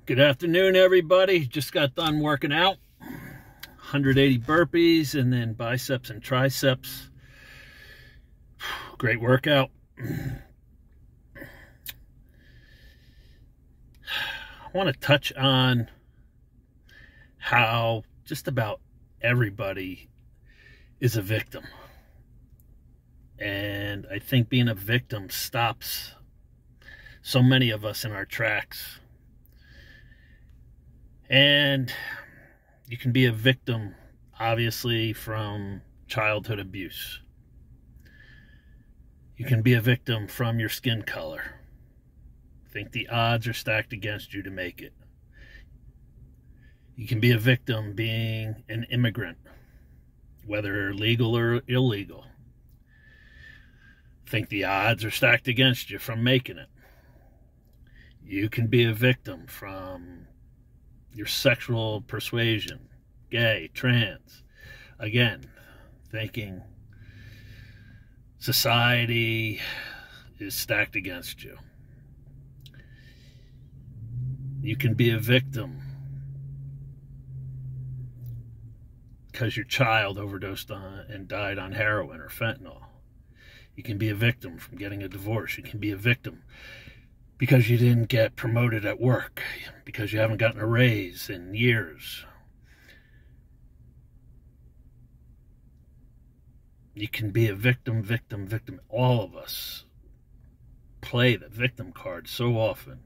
Good afternoon, everybody. Just got done working out. 180 burpees and then biceps and triceps. Great workout. I want to touch on how just about everybody is a victim. And I think being a victim stops so many of us in our tracks. And you can be a victim, obviously, from childhood abuse. You can be a victim from your skin color. I think the odds are stacked against you to make it. You can be a victim being an immigrant, whether legal or illegal. I think the odds are stacked against you from making it. You can be a victim from your sexual persuasion, gay, trans. Again, thinking society is stacked against you. You can be a victim because your child overdosed on and died on heroin or fentanyl. You can be a victim from getting a divorce. You can be a victim because you didn't get promoted at work, because you haven't gotten a raise in years. You can be a victim. All of us play the victim card so often.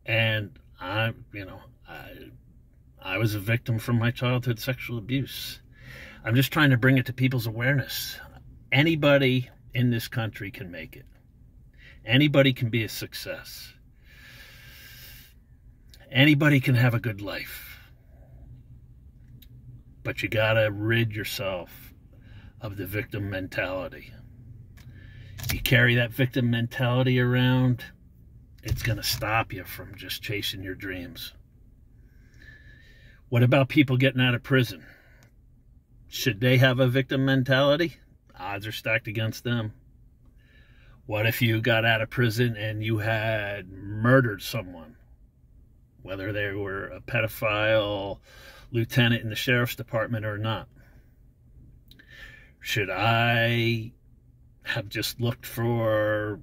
And I was a victim from my childhood sexual abuse. I'm just trying to bring it to people's awareness. Anybody in this country can make it. Anybody can be a success. Anybody can have a good life. But you gotta rid yourself of the victim mentality. If you carry that victim mentality around, it's gonna stop you from just chasing your dreams. What about people getting out of prison? Should they have a victim mentality? Odds are stacked against them. What if you got out of prison and you had murdered someone? Whether they were a pedophile, lieutenant in the sheriff's department or not. Should I have just looked for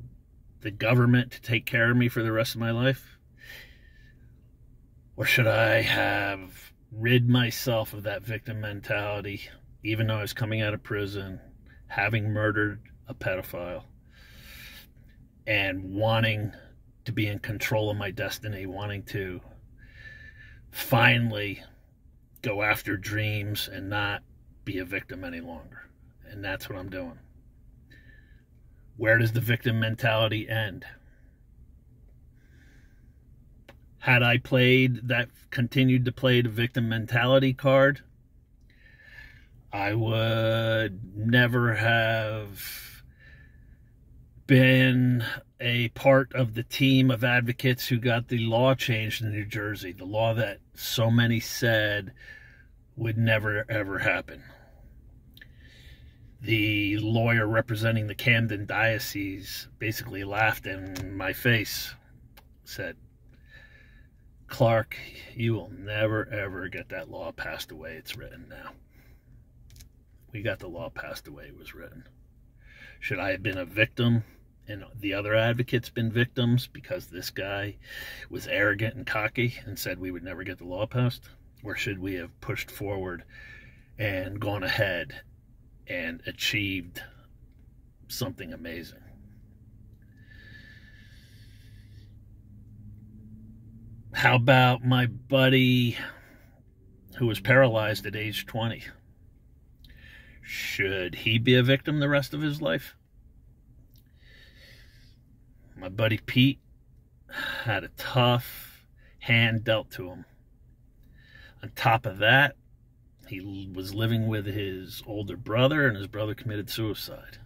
the government to take care of me for the rest of my life? Or should I have rid myself of that victim mentality, even though I was coming out of prison, having murdered a pedophile, and wanting to be in control of my destiny, wanting to finally go after dreams and not be a victim any longer? And that's what I'm doing. Where does the victim mentality end? Had I continued to play the victim mentality card, I would never have been a part of the team of advocates who got the law changed in New Jersey, the law that so many said would never ever happen. The lawyer representing the Camden Diocese basically laughed in my face, said, "Clark, you will never ever get that law passed the way it's written now." We got the law passed the way it was written. Should I have been a victim and the other advocates been victims because this guy was arrogant and cocky and said we would never get the law passed? Or should we have pushed forward and gone ahead and achieved something amazing? How about my buddy who was paralyzed at age 20? Should he be a victim the rest of his life? My buddy Pete had a tough hand dealt to him. On top of that, he was living with his older brother, and his brother committed suicide.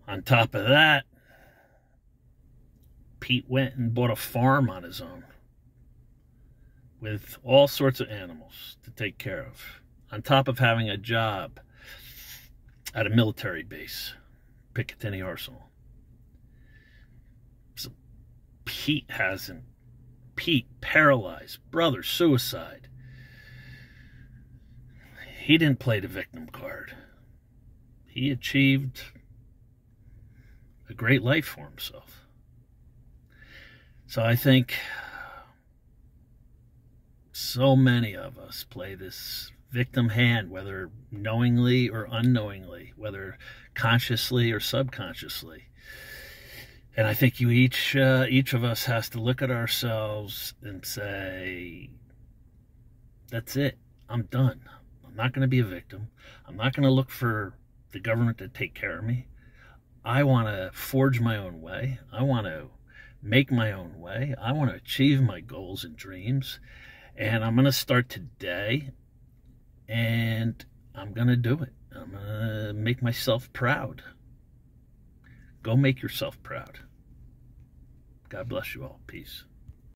On top of that, Pete went and bought a farm on his own with all sorts of animals to take care of, on top of having a job at a military base, Picatinny Arsenal. So Pete hasn't. Pete, paralyzed, brother, suicide. He didn't play the victim card. He achieved a great life for himself. So I think so many of us play this victim hand, whether knowingly or unknowingly, whether consciously or subconsciously. And I think each of us has to look at ourselves and say, that's it. I'm done. I'm not going to be a victim. I'm not going to look for the government to take care of me. I want to forge my own way. I want to make my own way. I want to achieve my goals and dreams. And I'm going to start today. And I'm going to do it. I'm going to make myself proud. Go make yourself proud. God bless you all. Peace.